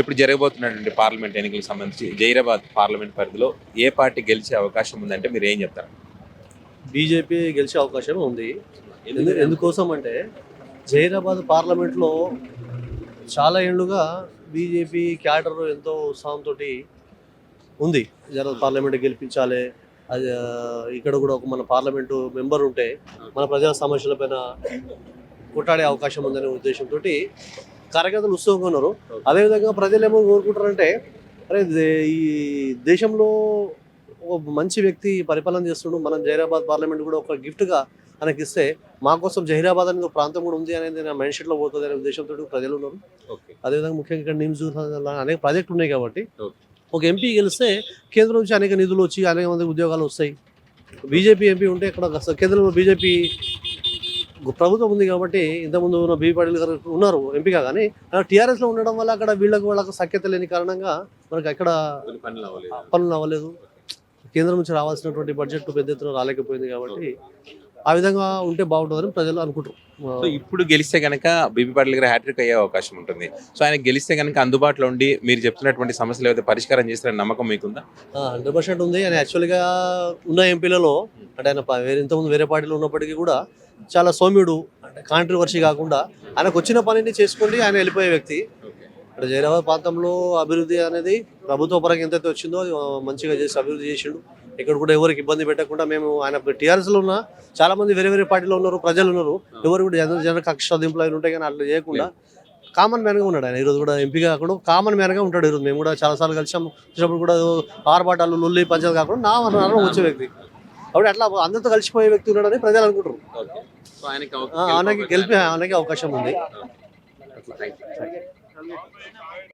ఇప్పుడు జరగబోతున్నటువంటి పార్లమెంట్ ఎన్నికలకు సంబంధించి జైరాబాద్ పార్లమెంట్ పరిధిలో ఏ పార్టీ గెలిచే అవకాశం ఉందంటే మీరు ఏం చెప్తారు? బీజేపీ గెలిచే అవకాశం ఉంది. ఎందుకోసం అంటే జైరాబాద్ పార్లమెంట్లో చాలా ఏళ్ళుగా బీజేపీ క్యాడర్ ఎంతో ఉత్సాహంతో ఉంది. జైరాబాద్ పార్లమెంట్ గెలిపించాలి, అది ఇక్కడ కూడా ఒక మన పార్లమెంటు మెంబర్ ఉంటే మన ప్రజా సమస్యలపైన కొట్టాడే అవకాశం ఉందనే ఉద్దేశంతో కార్యకర్తలు ఉత్సాహంగా ఉన్నారు. అదేవిధంగా ప్రజలు ఏమో కోరుకుంటారంటే, అరే ఈ దేశంలో ఒక మంచి వ్యక్తి పరిపాలన చేస్తుండు, మనం జైరాబాద్ పార్లమెంట్ కూడా ఒక గిఫ్ట్గా మనకి ఇస్తే మా కోసం జహీరాబాద్ అనేది ఒక ప్రాంతం కూడా ఉంది అనేది నా మైండ్ సెట్లో పోతుంది అనే ఉద్దేశంతో ప్రజలు ఉన్నారు. అదేవిధంగా ముఖ్యంగా ఇక్కడ నిమ్స్ అనేక ప్రాజెక్టులు ఉన్నాయి కాబట్టి ఒక ఎంపీ గెలిస్తే కేంద్రం నుంచి అనేక నిధులు వచ్చి అనేక మంది ఉద్యోగాలు వస్తాయి. బీజేపీ ఎంపీ ఉంటే ఇక్కడ కేంద్రంలో బీజేపీ ప్రభుత్వం ఉంది కాబట్టి ఇంతకుముందు ఉన్న బీ పాటిల్ గారు ఉన్నారు ఎంపీగా, కానీ టీఆర్ఎస్లో ఉండడం వల్ల అక్కడ వాళ్ళకు సఖ్యత లేని కారణంగా మనకి అక్కడ పనులు అవ్వలేదు. కేంద్రం నుంచి రావాల్సినటువంటి బడ్జెట్ పెద్ద ఎత్తున రాలేకపోయింది కాబట్టి ఆ విధంగా ఉంటే బాగుంటుందని ప్రజలు అనుకుంటారు. సో ఇప్పుడు గెలిస్తే కనుక బీబీ పాటిల్ గారు హ్యాట్రిక్ అయ్యే అవకాశం ఉంటుంది. సో ఆయన గెలిస్తే కనుక అందుబాటులో ఉండి మీరు చెప్తున్నటువంటి సమస్యలు ఏవైతే పరిష్కారం చేస్తారని నమ్మకం మీకుందా? 100% ఉంది. ఆయన యాక్చువల్గా ఉన్న ఎంపీలలో అంటే ఆయన ఇంతకుముందు వేరే పార్టీలో ఉన్నప్పటికీ కూడా చాలా సౌమ్యుడు, అంటే కాంట్రవర్సీ కాకుండా ఆయనకు వచ్చిన పనిని చేసుకోండి ఆయన వెళ్ళిపోయే వ్యక్తి. ఇక్కడ జైరాబాద్ ప్రాంతంలో అభివృద్ధి అనేది ప్రభుత్వ పరంగా ఎంతైతే వచ్చిందో అది మంచిగా చేసి అభివృద్ధి చేసిండు. ఇక్కడ కూడా ఎవరికి ఇబ్బంది పెట్టకుండా మేము ఆయన టీఆర్ఎస్లో ఉన్న చాలా మంది వేరే వేరే పార్టీలో ఉన్నారు, ప్రజలు ఉన్నారు, ఎవరు కూడా జన కక్ష దింపులు అవి ఉంటాయి, కానీ అట్లా చేయకుండా కామన్ మ్యాన్గా ఉన్నాడు ఆయన. ఈరోజు కూడా ఎంపీగా కాకుండా కామన్ మ్యాన్గా ఉంటాడు. ఈరోజు మేము కూడా చాలాసార్లు కలిసాము, వచ్చినప్పుడు కూడా ఆర్బాటాలు లొల్లి పంచాయతీ కాకుండా నా వచ్చే వ్యక్తి కాబట్టి అట్లా అందరితో కలిసిపోయే వ్యక్తి ఉన్నాడని ప్రజలు అనుకుంటారు. ఆయనకి అవకాశం ఉంది.